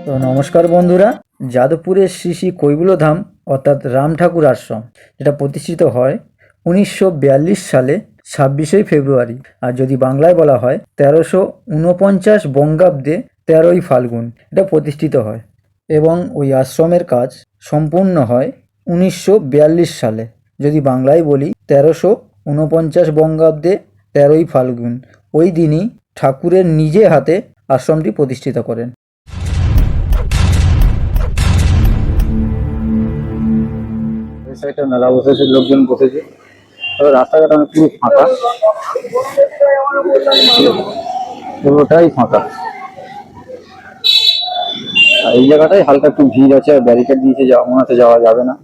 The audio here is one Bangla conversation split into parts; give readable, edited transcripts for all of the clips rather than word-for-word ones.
তো নমস্কার বন্ধুরা, যাদবপুরের শ্রী শ্রী কৈবল্যধাম অর্থাৎ রাম ঠাকুর আশ্রম যেটা প্রতিষ্ঠিত হয় 1942 সালে 26শে ফেব্রুয়ারি, আর যদি বাংলায় বলা হয় 1349 বঙ্গাব্দে 13ই ফাল্গুন এটা প্রতিষ্ঠিত হয়। এবং ওই আশ্রমের কাজ সম্পূর্ণ হয় 1942 সালে, যদি বাংলায় বলি 1349 বঙ্গাব্দে 13ই ফাল্গুন। ওই দিনই ঠাকুরের নিজে হাতে আশ্রমটি প্রতিষ্ঠিত করেন। সাইডে মেলা বসেছে, লোকজন বসেছে, তবে রাস্তাঘাট অনেক পুরো ফাঁকা, পুরোটাই ফাঁকা। আর এই জায়গাটায় হালকা একটু ভিড় আছে, আর ব্যারিকেড দিয়েছে, মনে হচ্ছে যাওয়া যাবে না।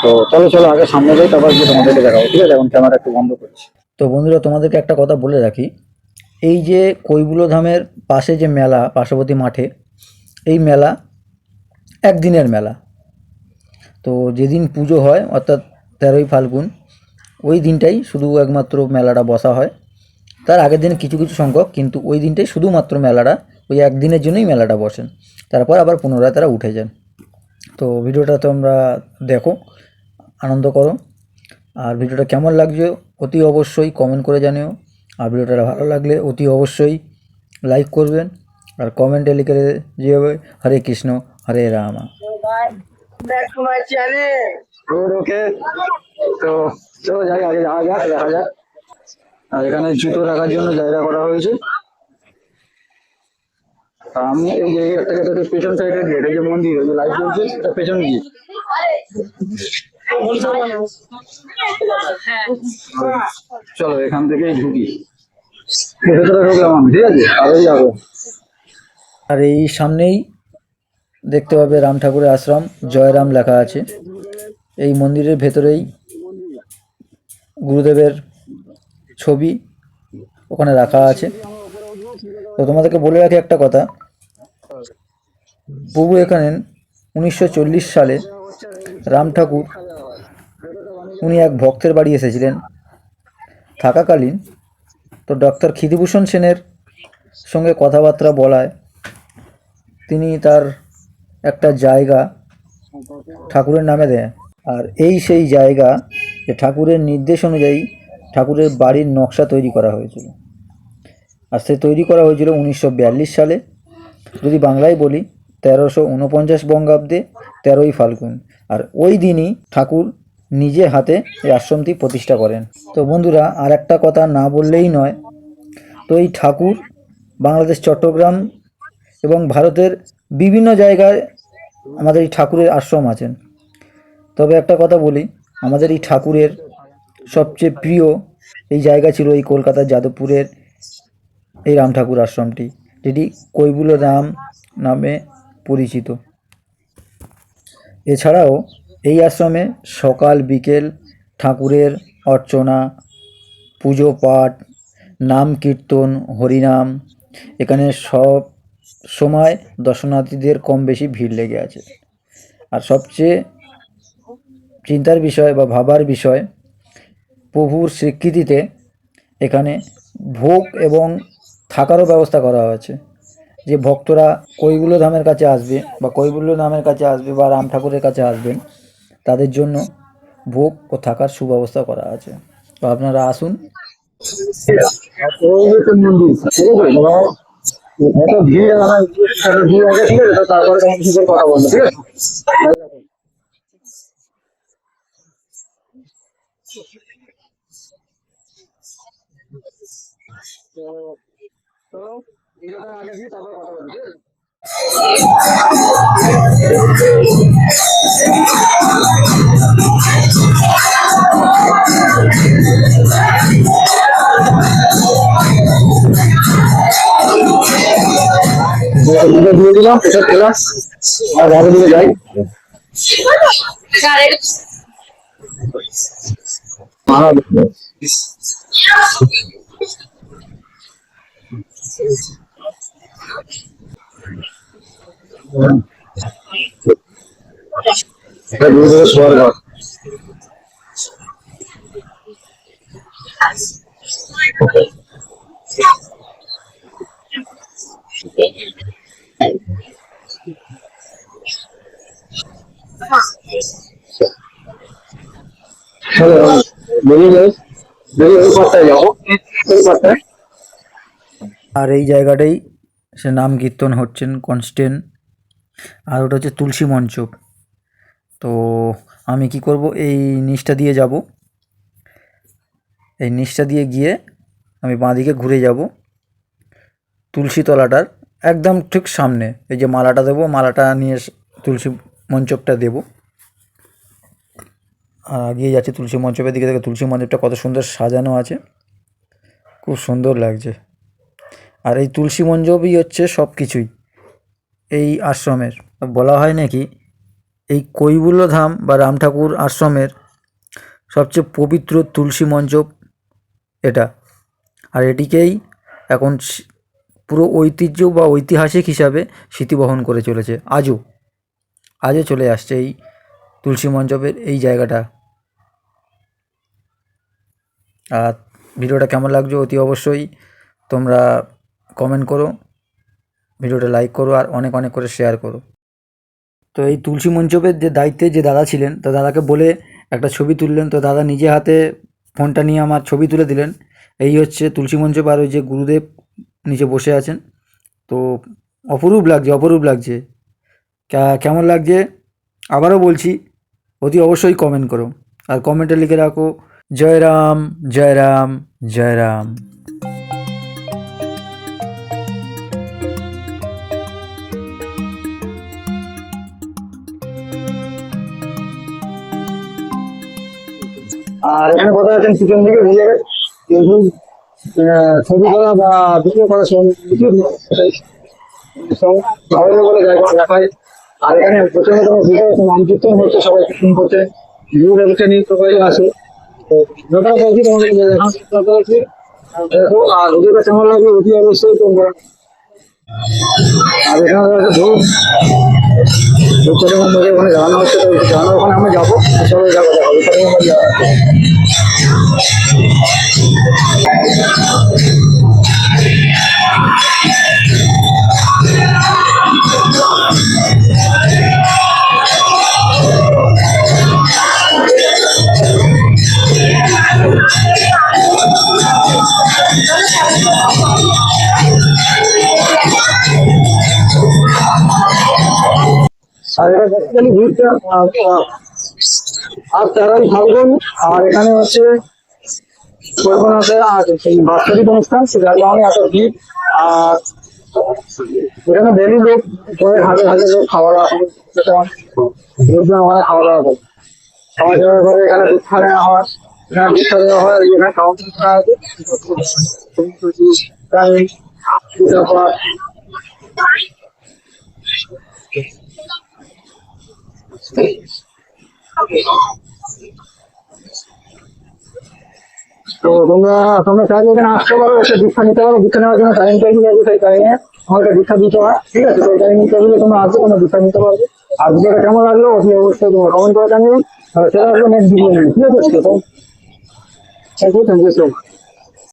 তো চলো আগে সামনে যাই, তারপর গিয়ে তোমাদেরকে দেখাবো, ঠিক আছে? এখন ক্যামেরা একটু বন্ধ করছি। তো বন্ধুরা, তোমাদেরকে একটা কথা বলে রাখি, এই যে কৈবল্যধামের পাশে যে মেলা, পার্শ্ববর্তী মাঠে, এই মেলা একদিনের মেলা। তো যেদিন পুজো হয় অর্থাৎ 13ই ফাল্গুন, ওই দিনটাই শুধু একমাত্র মেলাটা বসা হয়। তার আগের দিন কিছু সংখ্যক, কিন্তু ওই দিনটাই শুধুমাত্র মেলাটা, ওই একদিনের জন্যই মেলাটা বসেন। তারপর আবার পুনরায় তারা উঠে যান। তো ভিডিওটা তোমরা দেখো, আনন্দ করো। আর ভিডিওটা কেমন লাগছে অতি অবশ্যই কমেন্ট করে জানিও। আর ভিডিওটা ভালো লাগলে অতি অবশ্যই লাইক করবেন, আর কমেন্টে লিখে যাবে হরে কৃষ্ণ হরে রাম। ওকে, তো চলো যাই, আগে যাওয়া যাক, দেখা যাক। আর এখানে জুতো রাখার জন্য জায়গা করা হয়েছে। আমি এই যে পেছন সাইডে গেট, এই যে মন্দির, ওই যে লাইট জ্বলছে, এটা পেছন গিয়ে। চলো এখান থেকেই ঢুকি, ভেতরে ঢুকলাম আমি, ঠিক আছে? আরোই যাবো। আর এই সামনেই দেখতে পাবে রাম ঠাকুরের আশ্রম, জয়রাম লেখা আছে। এই মন্দিরের ভেতরেই গুরুদেবের ছবি ওখানে রাখা আছে। তো তোমাদেরকে বলে রাখি একটা কথা, প্রভু এখানে 1940 সালে রাম ঠাকুর উনি এক ভক্তের বাড়ি এসেছিলেন থাকাকালীন। তো ডক্টর ক্ষিতিভূষণ সেনের সঙ্গে কথাবার্তা বলায় তিনি তার একটা জায়গা ঠাকুরের নামে দেয়। আর এই সেই জায়গা যে ঠাকুরের নির্দেশ অনুযায়ী ঠাকুরের বাড়ির নকশা তৈরি করা হয়েছিল। আর সে তৈরি করা হয়েছিল 1942 সালে, যদি বাংলায় বলি 1349 বঙ্গাব্দে 13ই ফাল্গুন। আর ওই দিনই ঠাকুর নিজে হাতে এই আশ্রমটি প্রতিষ্ঠা করেন। তো বন্ধুরা, আর একটা কথা না বললেই নয়, তো এই ঠাকুর বাংলাদেশ চট্টগ্রাম এবং ভারতের বিভিন্ন জায়গায় আমাদের এই ঠাকুরের আশ্রম আছেন। তবে একটা কথা বলি, আমাদের এই ঠাকুরের সবচেয়ে প্রিয় এই জায়গা ছিল এই কলকাতার যাদবপুরের এই রাম ঠাকুর আশ্রমটি, যেটি কৈবল্যধাম নামে পরিচিত। এছাড়াও এই আশ্রমে সকাল বিকেল ঠাকুরের অর্চনা, পুজো পাঠ, নাম কীর্তন, হরিনাম, এখানে সব সময় দর্শনার্থীদের কম বেশি ভিড় লেগে আছে। আর সবচেয়ে চিন্তার বিষয় বা ভাবার বিষয়, প্রভুর স্বীকৃতিতে এখানে ভোগ এবং থাকারও ব্যবস্থা করা হয়েছে। যে ভক্তরা কৈবল্যধামের কাছে আসবে বা কৈবল্যধামের কাছে আসবে বা রাম ঠাকুরের কাছে আসবেন, তাদের জন্য ভোগ ও থাকার সুব্যবস্থা করা আছে। তো আপনারা আসুন। দিয়ে দিলাম, প্রেশার খেলাম, আর ঘরে দিকে যাই। শোয়ার ঘর। আর এই জায়গাটাই সে নাম কীর্তন হচ্ছেন কনস্ট্যান্ট। আর ওটা হচ্ছে তুলসী মঞ্চ। তো আমি কি করব, এই নিচটা দিয়ে যাব, এই নিচটা দিয়ে গিয়ে আমি বাঁদিকে ঘুরে যাব তুলসী তলাটার একদম ঠিক সামনে। এই যে মালাটা দেবো, মালাটা নিয়ে তুলসী মঞ্চপটা দেবো। আর এগিয়ে যাচ্ছে তুলসী মঞ্চপের দিকে। দেখে তুলসী মঞ্চপটা কত সুন্দর সাজানো আছে, খুব সুন্দর লাগছে। আর এই তুলসী মঞ্জপই হচ্ছে সব কিছুই এই আশ্রমের। বলা হয় নাকি এই কৈবল্যধাম বা রাম ঠাকুর আশ্রমের সবচেয়ে পবিত্র তুলসী মঞ্জপ এটা। আর এটিকেই এখন পুরো ঐতিহ্য বা ঐতিহাসিক হিসাবে স্মৃতিবহন করে চলেছে আজও চলে আসছে এই তুলসী মঞ্জপের এই জায়গাটা। আর ভিডিওটা কেমন লাগছে অতি অবশ্যই তোমরা কমেন্ট করো, ভিডিওটা লাইক করো, আর অনেক অনেক করে শেয়ার করো। তো এই তুলসী মঞ্চপের যে দায়িত্বে যে দাদা ছিলেন, তো দাদাকে বলে একটা ছবি তুললেন। তো দাদা নিজে হাতে ফোনটা নিয়ে আমার ছবি তুলে দিলেন। এই হচ্ছে তুলসী মঞ্চপ, আর ওই যে গুরুদেব নিচে বসে আছেন। তো অপরূপ লাগছে। কেমন লাগছে আবারও বলছি, অতি অবশ্যই কমেন্ট করো, আর কমেন্টে লিখে রাখো জয় রাম জয় রাম জয় রাম। আর এখানে কথা আছেন পিছন দিকে ভিজে কিন্তু ছবি করা বা ভিডিও করা বলে দেখায়। আর এখানে প্রথমে তোমার ভিডিও নাম কীর্তন হচ্ছে, সবাই কীর্তন করছে, ভিডিও ব্যবসা নিয়ে সবাই আসে। তো যথা বলছি তোমাদের দেখো, আর ভিডিওটা কেমন লাগবে অতি অবশ্যই তোমরা। আর এখানে ধূপ ওখানে জানানো হচ্ছে, তো জানানো ওখানে আমরা যাবো, সবাই যাবো আর এটা বেসিক্যালি ভিড়টা আর 13ই ফাল্গুন। আর এখানে হচ্ছে সেই বাৎসরিক অনুষ্ঠান, সেটার কারণে এত ভিড়। আর এখানে ডেলি লোক হাজার লোক খাওয়া দাওয়া ওখানে খাওয়া দাওয়া করে, খাওয়া দাওয়া করে। এখানে দীক্ষা নেওয়া হয়, এখানে দীক্ষা দেওয়া হয়। এখানে কাউন্টার করা আছে, তো তোমরা চাইলে এখানে আসতে পারো, এসে দীক্ষা নিতে পারো। দীক্ষা নেওয়ার জন্য টাইম টেবিল আছে, সেই টাইমে আমাকে দীক্ষা দিতে হয়, ঠিক আছে? সেই টাইম টেবিলে তোমরা আসবে, তোমরা দীক্ষা নিতে পারবে। আর ভিডিওটা কেমন লাগলো অতি অবশ্যই তোমরা কমেন্ট করে জানিও। সেটা আসবে নেক্সট ভিডিও, ঠিক আছে? Thank you so much.